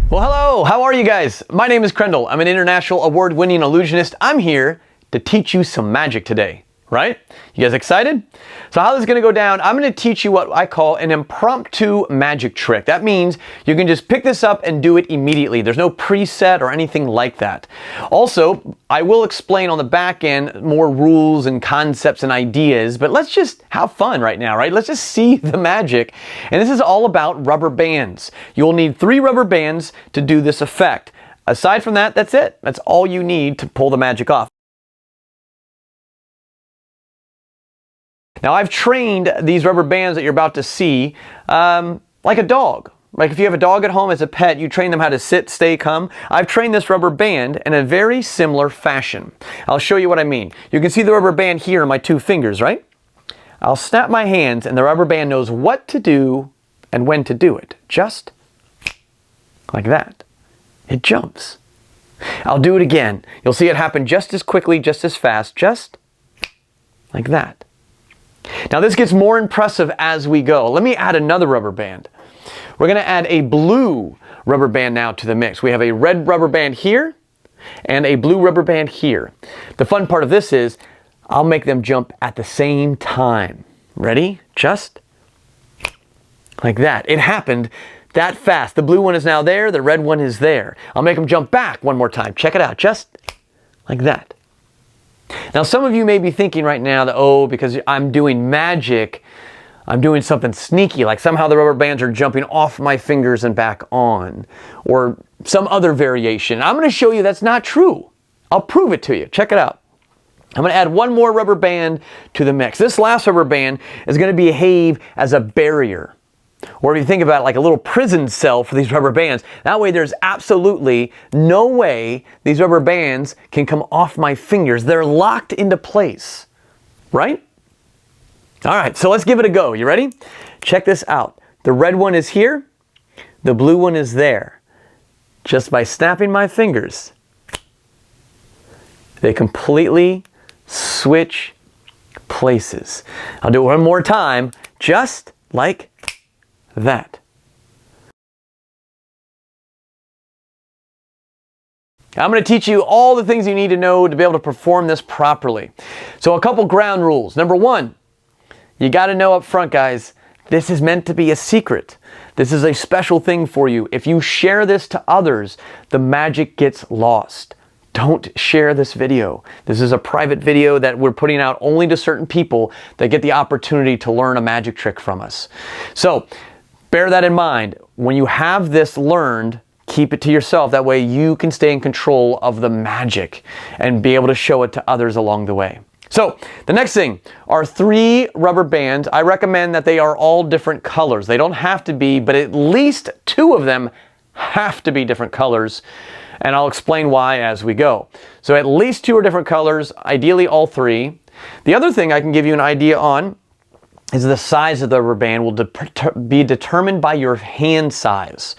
Well, hello, how are you guys? My name is Krendl. I'm an international award-winning illusionist. I'm here to teach you some magic today, right? You guys excited? So how this is gonna go down, I'm gonna teach you what I call an impromptu magic trick. That means you can just pick this up and do it immediately. There's no preset or anything like that. Also, I will explain on the back end more rules and concepts and ideas, but let's just have fun right now, right? Let's just see the magic. And this is all about rubber bands. You'll need 3 rubber bands to do this effect. Aside from that, that's it. That's all you need to pull the magic off. Now, I've trained these rubber bands that you're about to see like a dog. Like if you have a dog at home as a pet, you train them how to sit, stay, come. I've trained this rubber band in a very similar fashion. I'll show you what I mean. You can see the rubber band here in my 2 fingers, right? I'll snap my hands and the rubber band knows what to do and when to do it. Just like that. It jumps. I'll do it again. You'll see it happen just as quickly, just as fast, just like that. Now this gets more impressive as we go. Let me add another rubber band. We're going to add a blue rubber band now to the mix. We have a red rubber band here and a blue rubber band here. The fun part of this is I'll make them jump at the same time. Ready? Just like that. It happened that fast. The blue one is now there. The red one is there. I'll make them jump back one more time. Check it out. Just like that. Now, some of you may be thinking right now that, oh, because I'm doing magic, I'm doing something sneaky, like somehow the rubber bands are jumping off my fingers and back on, or some other variation. I'm going to show you that's not true. I'll prove it to you. Check it out. I'm going to add one more rubber band to the mix. This last rubber band is going to behave as a barrier. Or if you think about it, like a little prison cell for these rubber bands. That way there's absolutely no way these rubber bands can come off my fingers. They're locked into place, right? All right, so let's give it a go. You ready? Check this out. The red one is here. The blue one is there. Just by snapping my fingers, they completely switch places. I'll do it one more time, just like that. I'm going to teach you all the things you need to know to be able to perform this properly. So a couple ground rules. Number 1, you got to know up front, guys, this is meant to be a secret. This is a special thing for you. If you share this to others, the magic gets lost. Don't share this video. This is a private video that we're putting out only to certain people that get the opportunity to learn a magic trick from us. So bear that in mind. When you have this learned, keep it to yourself. That way you can stay in control of the magic and be able to show it to others along the way. So the next thing are 3 rubber bands. I recommend that they are all different colors. They don't have to be, but at least 2 of them have to be different colors. And I'll explain why as we go. So at least 2 are different colors, ideally all 3. The other thing I can give you an idea on is the size of the rubber band will be determined by your hand size.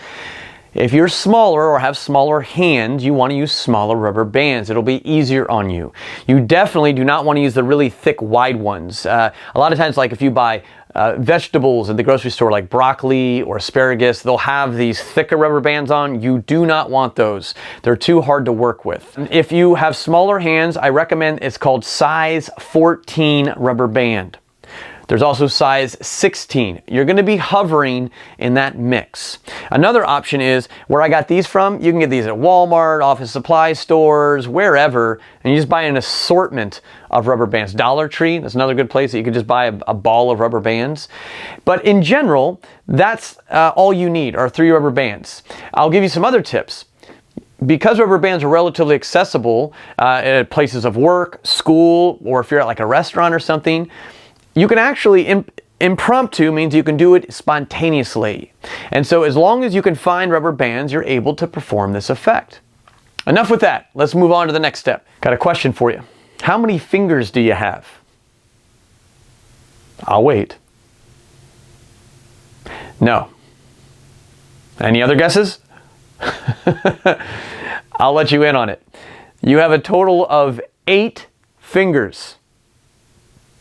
If you're smaller or have smaller hands, you want to use smaller rubber bands. It'll be easier on you. You definitely do not want to use the really thick, wide ones. A lot of times, like if you buy vegetables at the grocery store, like broccoli or asparagus, they'll have these thicker rubber bands on. You do not want those. They're too hard to work with. If you have smaller hands, I recommend it's called size 14 rubber band. There's also size 16. You're going to be hovering in that mix. Another option is where I got these from. You can get these at Walmart, office supply stores, wherever, and you just buy an assortment of rubber bands. Dollar Tree, that's another good place that you can just buy a ball of rubber bands. But in general, that's all you need are 3 rubber bands. I'll give you some other tips. Because rubber bands are relatively accessible at places of work, school, or if you're at like a restaurant or something, you can actually, impromptu means you can do it spontaneously. And so as long as you can find rubber bands, you're able to perform this effect. Enough with that. Let's move on to the next step. Got a question for you. How many fingers do you have? I'll wait. No. Any other guesses? I'll let you in on it. You have a total of 8 fingers.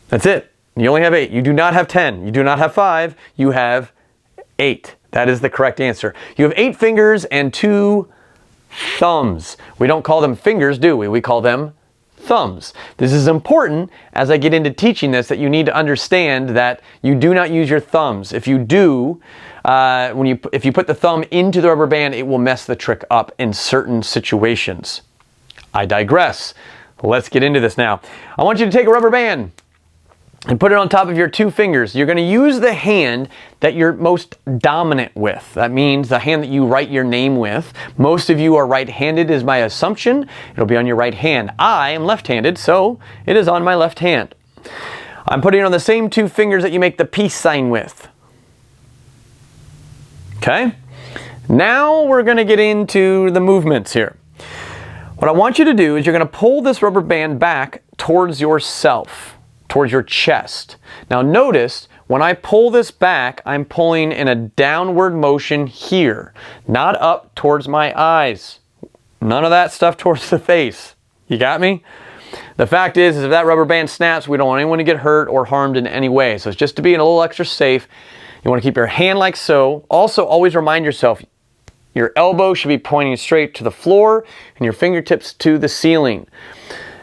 That's it. You only have 8. You do not have 10. You do not have 5. You have 8. That is the correct answer. You have 8 fingers and 2 thumbs. We don't call them fingers, do we? We call them thumbs. This is important as I get into teaching this, that you need to understand that you do not use your thumbs. If you do, if you put the thumb into the rubber band, it will mess the trick up in certain situations. I digress. Let's get into this now. I want you to take a rubber band and put it on top of your 2 fingers. You're going to use the hand that you're most dominant with. That means the hand that you write your name with. Most of you are right-handed is my assumption. It'll be on your right hand. I am left-handed, so it is on my left hand. I'm putting it on the same 2 fingers that you make the peace sign with. Okay? Now we're going to get into the movements here. What I want you to do is you're going to pull this rubber band back towards yourself, towards your chest. Now notice, when I pull this back, I'm pulling in a downward motion here, not up towards my eyes. None of that stuff towards the face. You got me? The fact is if that rubber band snaps, we don't want anyone to get hurt or harmed in any way. So it's just to be a little extra safe. You want to keep your hand like so. Also, always remind yourself, your elbow should be pointing straight to the floor and your fingertips to the ceiling.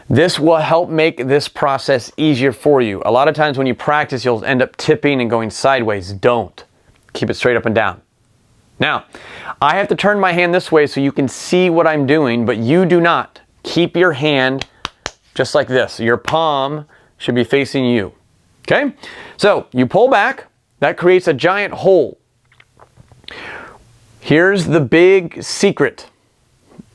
This will help make this process easier for you. A lot of times when you practice, you'll end up tipping and going sideways. Don't. Keep it straight up and down. Now, I have to turn my hand this way so you can see what I'm doing, but you do not. Keep your hand just like this. Your palm should be facing you. Okay? So, you pull back. That creates a giant hole. Here's the big secret.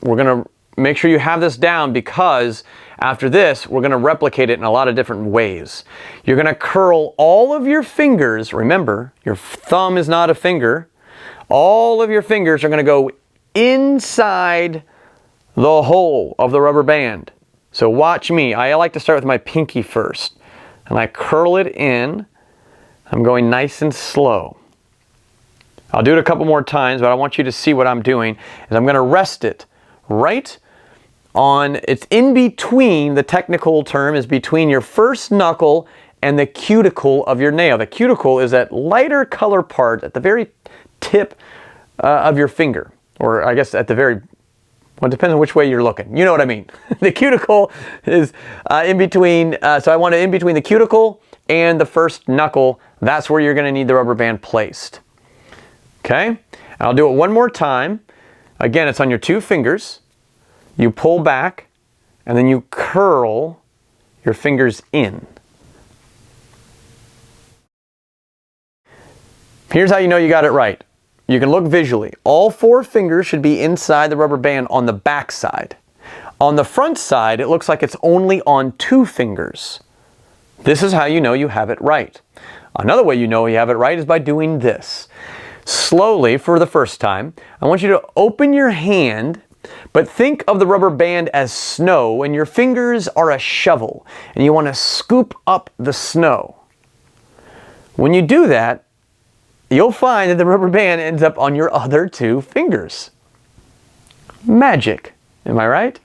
We're going to make sure you have this down because after this, we're going to replicate it in a lot of different ways. You're going to curl all of your fingers. Remember, your thumb is not a finger. All of your fingers are going to go inside the hole of the rubber band. So watch me. I like to start with my pinky first. And I curl it in. I'm going nice and slow. I'll do it a couple more times, but I want you to see what I'm doing. Is I'm going to rest it right on, it's in between, the technical term is between your first knuckle and the cuticle of your nail. The cuticle is that lighter color part at the very tip of your finger. Or I guess at the very, well, it depends on which way you're looking. You know what I mean. The cuticle is in between, so I want it in between the cuticle and the first knuckle. That's where you're going to need the rubber band placed. Okay? I'll do it one more time. Again, it's on your 2 fingers. You pull back, and then you curl your fingers in. Here's how you know you got it right. You can look visually. All 4 fingers should be inside the rubber band on the back side. On the front side, it looks like it's only on 2 fingers. This is how you know you have it right. Another way you know you have it right is by doing this. Slowly, for the first time, I want you to open your hand, but think of the rubber band as snow, and your fingers are a shovel, and you want to scoop up the snow. When you do that, you'll find that the rubber band ends up on your other 2 fingers. Magic, am I right?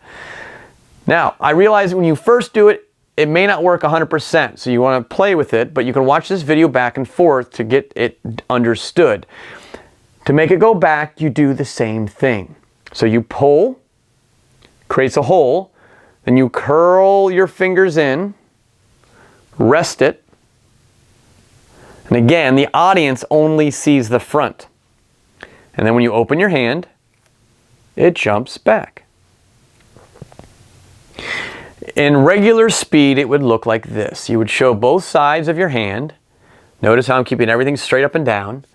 Now, I realize when you first do it, it may not work 100%, so you want to play with it, but you can watch this video back and forth to get it understood. To make it go back, you do the same thing. So you pull, creates a hole, then you curl your fingers in, rest it, and again, the audience only sees the front. And then when you open your hand, it jumps back. In regular speed, it would look like this. You would show both sides of your hand. Notice how I'm keeping everything straight up and down.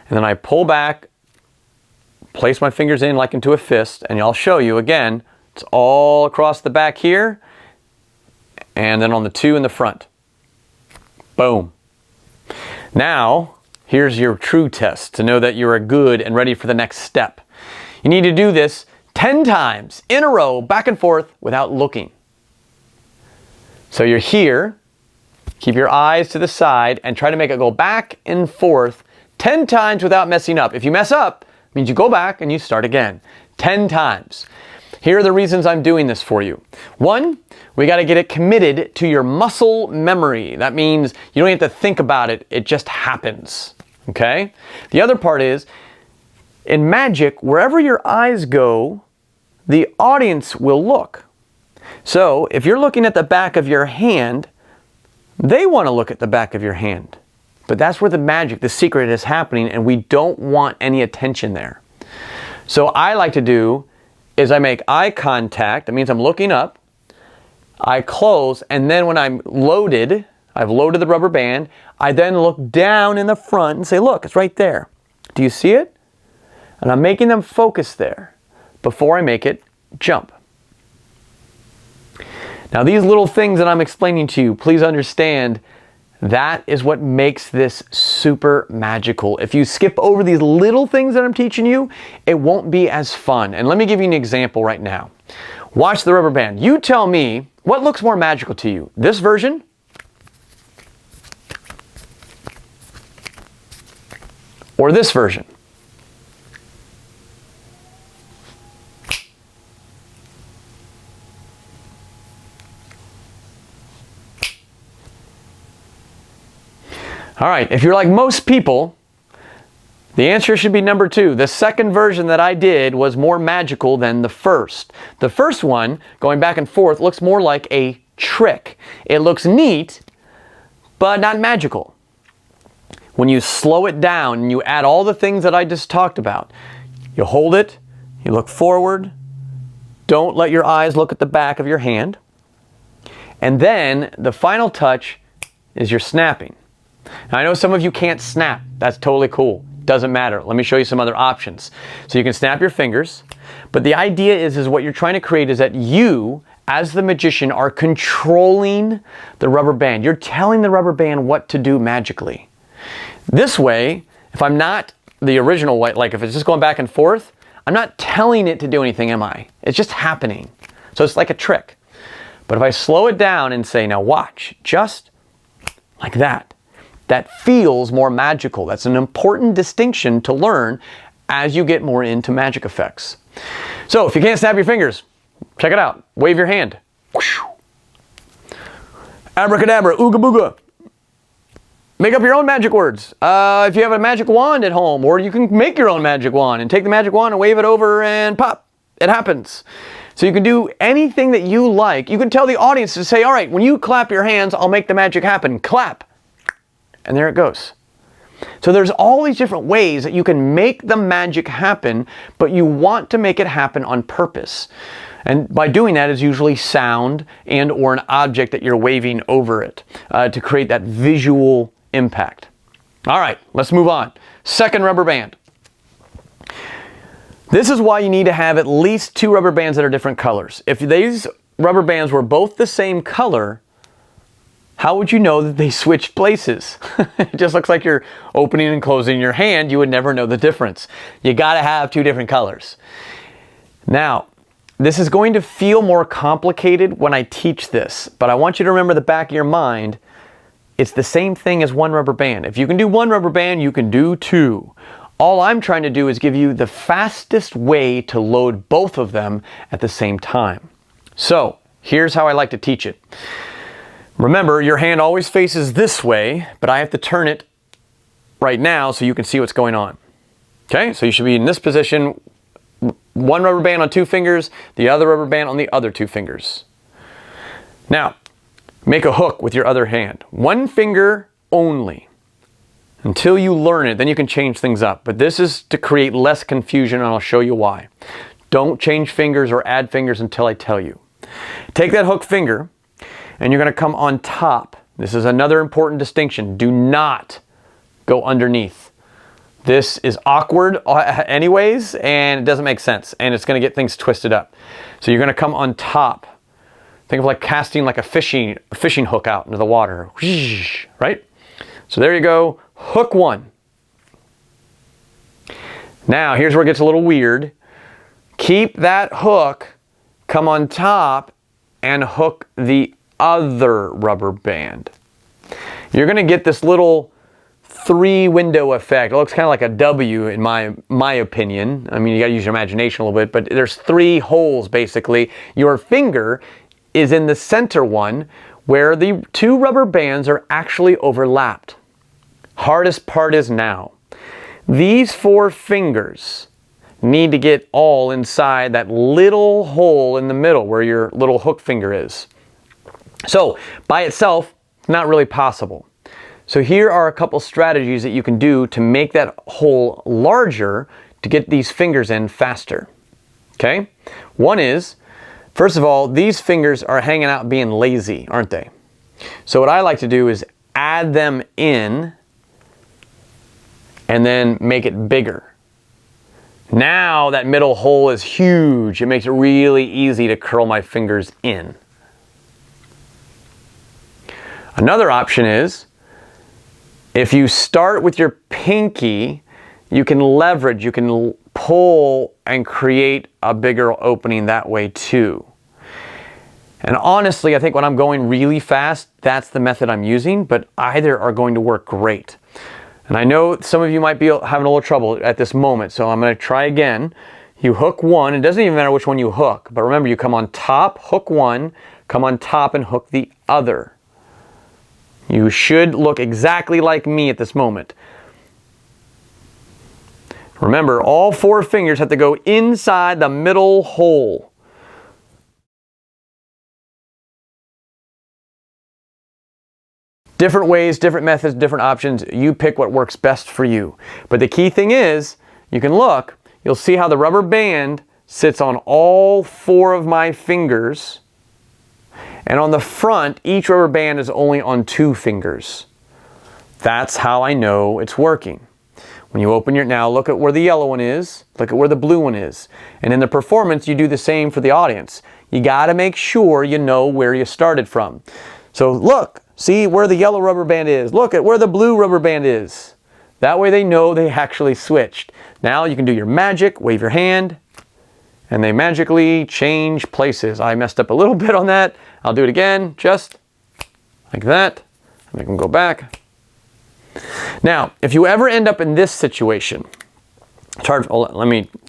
And then I pull back, place my fingers in like into a fist, and I'll show you again. It's all across the back here, and then on the 2 in the front. Boom. Now, here's your true test to know that you're good and ready for the next step. You need to do this 10 times in a row, back and forth, without looking. So you're here, keep your eyes to the side, and try to make it go back and forth 10 times without messing up. If you mess up, it means you go back and you start again. 10 times. Here are the reasons I'm doing this for you. 1, we got to get it committed to your muscle memory. That means you don't have to think about it, it just happens. Okay? The other part is, In magic, wherever your eyes go, the audience will look. So if you're looking at the back of your hand, they want to look at the back of your hand. But that's where the magic, the secret is happening, and we don't want any attention there. So I like to do is I make eye contact. That means I'm looking up. I close, and then when I'm loaded, I've loaded the rubber band, I then look down in the front and say, look, it's right there. Do you see it? And I'm making them focus there before I make it jump. Now these little things that I'm explaining to you, please understand, that is what makes this super magical. If you skip over these little things that I'm teaching you, it won't be as fun. And let me give you an example right now. Watch the rubber band. You tell me, what looks more magical to you? This version or this version? All right, if you're like most people, the answer should be number 2. The second version that I did was more magical than the first. The first one, going back and forth, looks more like a trick. It looks neat, but not magical. When you slow it down and you add all the things that I just talked about, you hold it, you look forward, don't let your eyes look at the back of your hand, and then the final touch is your snapping. Now, I know some of you can't snap. That's totally cool. Doesn't matter. Let me show you some other options. So you can snap your fingers, but the idea is what you're trying to create is that you, as the magician, are controlling the rubber band. You're telling the rubber band what to do magically. This way, if I'm not the original way, like if it's just going back and forth, I'm not telling it to do anything, am I? It's just happening. So it's like a trick. But if I slow it down and say, now watch, just like that, that feels more magical. That's an important distinction to learn as you get more into magic effects. So if you can't snap your fingers, check it out. Wave your hand. Abracadabra, ooga booga. Make up your own magic words. If you have a magic wand at home, or you can make your own magic wand and take the magic wand and wave it over and pop. It happens. So you can do anything that you like. You can tell the audience to say, all right, when you clap your hands, I'll make the magic happen. Clap. And there it goes. So there's all these different ways that you can make the magic happen, but you want to make it happen on purpose. And by doing that is usually sound and or an object that you're waving over it to create that visual impact. All right, let's move on. Second rubber band. This is why you need to have at least 2 rubber bands that are different colors. If these rubber bands were both the same color, how would you know that they switched places? It just looks like you're opening and closing your hand. You would never know the difference. You gotta have 2 different colors. Now, this is going to feel more complicated when I teach this, but I want you to remember the back of your mind, it's the same thing as 1 rubber band. If you can do 1 rubber band, you can do 2. All I'm trying to do is give you the fastest way to load both of them at the same time. So, here's how I like to teach it. Remember, your hand always faces this way, but I have to turn it right now so you can see what's going on. Okay, so you should be in this position, 1 rubber band on 2 fingers, the other rubber band on the other 2 fingers. Now, make a hook with your other hand. 1 finger only until you learn it, then you can change things up. But this is to create less confusion, and I'll show you why. Don't change fingers or add fingers until I tell you. Take that hook finger, and you're going to come on top. This is another important distinction. Do not go underneath. This is awkward anyways, and it doesn't make sense, and it's going to get things twisted up. So you're going to come on top. Think of like casting like a fishing hook out into the water, right? So there you go, hook 1. Now here's where it gets a little weird. Keep that hook, come on top, and hook the other rubber band. You're going to get this little 3-window effect. It looks kind of like a W in my opinion. I mean, you got to use your imagination a little bit, but there's 3 holes basically. Your finger is in the center one where the 2 rubber bands are actually overlapped. Hardest part is now. These 4 fingers need to get all inside that little hole in the middle where your little hook finger is. So by itself, not really possible. So here are a couple strategies that you can do to make that hole larger to get these fingers in faster. Okay? One is, first of all, these fingers are hanging out being lazy, aren't they? So what I like to do is add them in and then make it bigger. Now that middle hole is huge. It makes it really easy to curl my fingers in. Another option is, if you start with your pinky, you can leverage, you can pull and create a bigger opening that way too. And honestly, I think when I'm going really fast, that's the method I'm using, but either are going to work great. And I know some of you might be having a little trouble at this moment, so I'm going to try again. You hook one, it doesn't even matter which one you hook, but remember, you come on top, hook one, come on top and hook the other. You should look exactly like me at this moment. Remember, all 4 fingers have to go inside the middle hole. Different ways, different methods, different options. You pick what works best for you. But the key thing is, you can look, you'll see how the rubber band sits on all 4 of my fingers. And on the front, each rubber band is only on 2 fingers. That's how I know it's working. When you open your, now look at where the yellow one is, look at where the blue one is. And in the performance, you do the same for the audience. You gotta make sure you know where you started from. So look, see where the yellow rubber band is. Look at where the blue rubber band is. That way they know they actually switched. Now you can do your magic, wave your hand, and they magically change places. I messed up a little bit on that. I'll do it again, just like that. Make them go back. Now, if you ever end up in this situation, it's hard,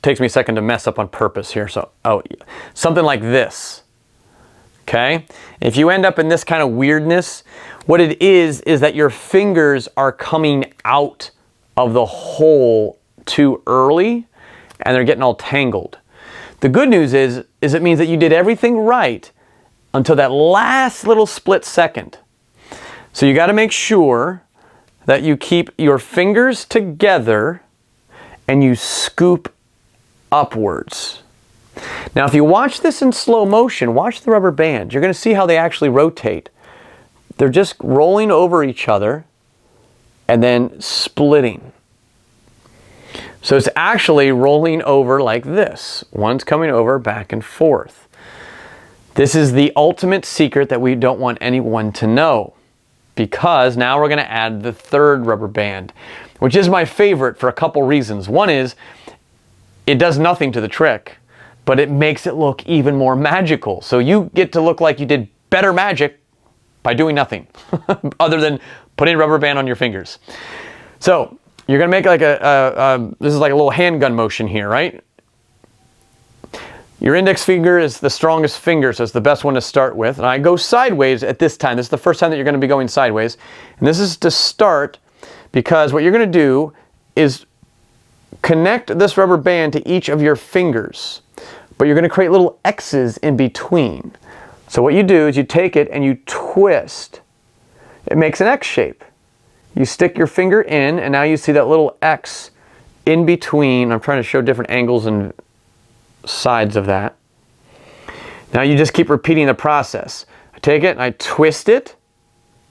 takes me a second to mess up on purpose here. So, something like this, okay? If you end up in this kind of weirdness, what it is that your fingers are coming out of the hole too early and they're getting all tangled. The good news is it means that you did everything right until that last little split second. So you got to make sure that you keep your fingers together and you scoop upwards. Now, if you watch this in slow motion, watch the rubber band, you're going to see how they actually rotate. They're just rolling over each other and then splitting. So it's actually rolling over like this. One's coming over back and forth. This is the ultimate secret that we don't want anyone to know, because now we're going to add the 3rd rubber band, which is my favorite for a couple reasons. One is it does nothing to the trick, but it makes it look even more magical. So you get to look like you did better magic by doing nothing other than putting a rubber band on your fingers. So you're going to make like this is like a little handgun motion here, right? Your index finger is the strongest finger, so it's the best one to start with. And I go sideways at this time. This is the first time that you're going to be going sideways. And this is to start, because what you're going to do is connect this rubber band to each of your fingers. But you're going to create little X's in between. So what you do is you take it and you twist. It makes an X shape. You stick your finger in, and now you see that little X in between. I'm trying to show different angles and sides of that. Now you just keep repeating the process. I take it and I twist it.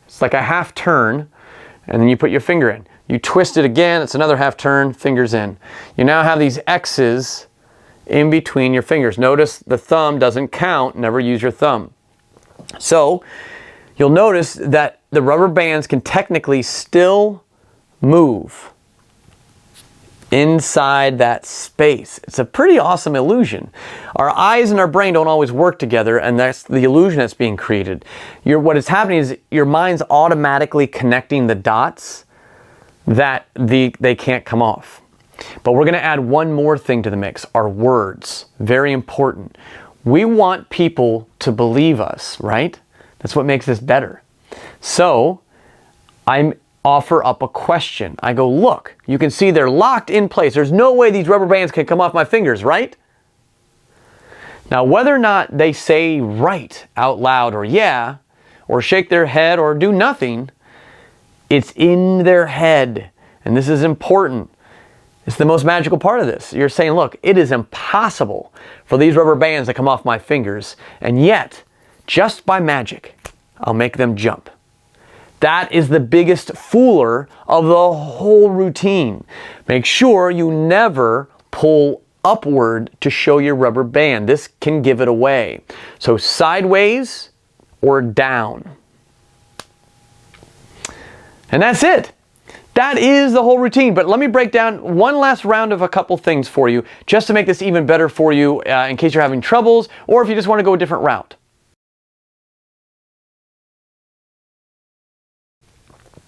It's like a half turn, and then you put your finger in. You twist it again, it's another half turn, fingers in. You now have these X's in between your fingers. Notice the thumb doesn't count, never use your thumb. So you'll notice that the rubber bands can technically still move inside that space. It's a pretty awesome illusion. Our eyes and our brain don't always work together, and that's the illusion that's being created. What is happening is your mind's automatically connecting the dots that they can't come off. But we're going to add one more thing to the mix, our words. Very important. We want people to believe us, right? That's what makes this better. So I'm offer up a question. I go, look, you can see they're locked in place. There's no way these rubber bands can come off my fingers, right? Now, whether or not they say right out loud or yeah, or shake their head or do nothing, it's in their head. And this is important. It's the most magical part of this. You're saying, look, it is impossible for these rubber bands to come off my fingers, and yet, just by magic, I'll make them jump. That is the biggest fooler of the whole routine. Make sure you never pull upward to show your rubber band. This can give it away. So sideways or down. And that's it. That is the whole routine. But let me break down one last round of a couple things for you, just to make this even better for you in case you're having troubles, or if you just want to go a different route.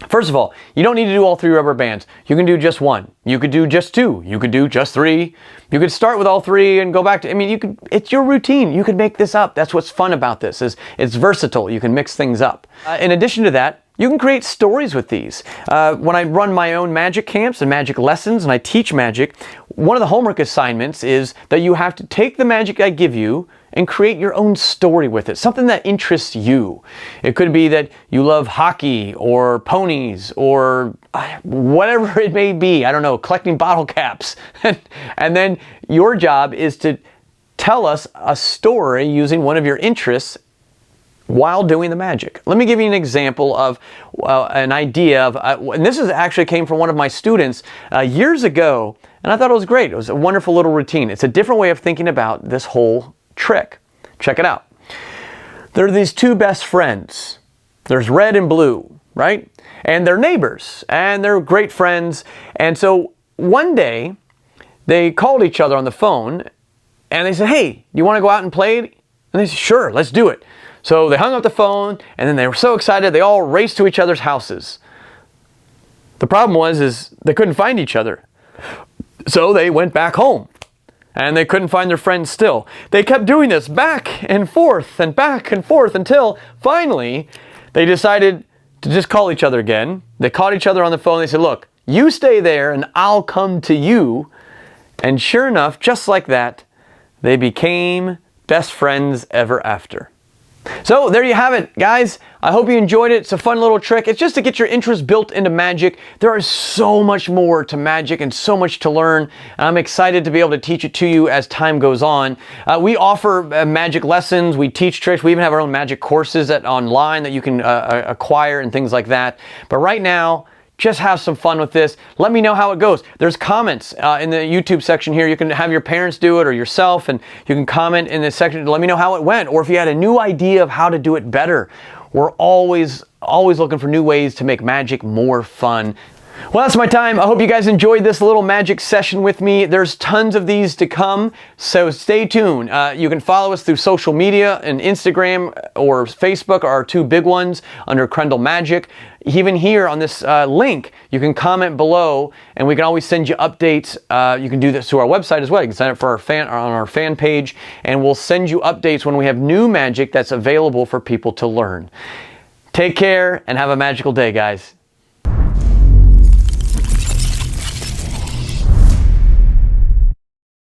First of all, you don't need to do all 3 rubber bands. You can do just 1. You could do just 2. You could do just 3. You could start with all 3 and go back to, I mean, it's your routine. You could make this up. That's what's fun about this, is it's versatile. You can mix things up. In addition to that, you can create stories with these. When I run my own magic camps and magic lessons and I teach magic, one of the homework assignments is that you have to take the magic I give you and create your own story with it, something that interests you. It could be that you love hockey or ponies or whatever it may be. I don't know, collecting bottle caps. And then your job is to tell us a story using one of your interests while doing the magic. Let me give you an example of an idea of, and this actually came from one of my students years ago, and I thought it was great. It was a wonderful little routine. It's a different way of thinking about this whole trick. Check it out. There are these 2 best friends. There's red and blue, right? And they're neighbors, and they're great friends. And so one day, they called each other on the phone, and they said, hey, do you want to go out and play? And they said, sure, let's do it. So they hung up the phone, and then they were so excited, they all raced to each other's houses. The problem was they couldn't find each other. So they went back home, and they couldn't find their friends still. They kept doing this back and forth until finally they decided to just call each other again. They called each other on the phone. They said, look, you stay there and I'll come to you. And sure enough, just like that, they became best friends ever after. So there you have it, guys. I hope you enjoyed it. It's a fun little trick. It's just to get your interest built into magic. There is so much more to magic and so much to learn. And I'm excited to be able to teach it to you as time goes on. We offer magic lessons. We teach tricks. We even have our own magic courses online that you can acquire and things like that. But right now, just have some fun with this. Let me know how it goes. There's comments in the YouTube section here. You can have your parents do it or yourself, and you can comment in this section to let me know how it went, or if you had a new idea of how to do it better. We're always looking for new ways to make magic more fun. Well, that's my time. I hope you guys enjoyed this little magic session with me. There's tons of these to come, so stay tuned. You can follow us through social media, and Instagram or Facebook are our 2 big ones under KrendlMagic. Even here on this link, you can comment below, and we can always send you updates. You can do this through our website as well. You can sign up for on our fan page, and we'll send you updates when we have new magic that's available for people to learn. Take care and have a magical day, guys.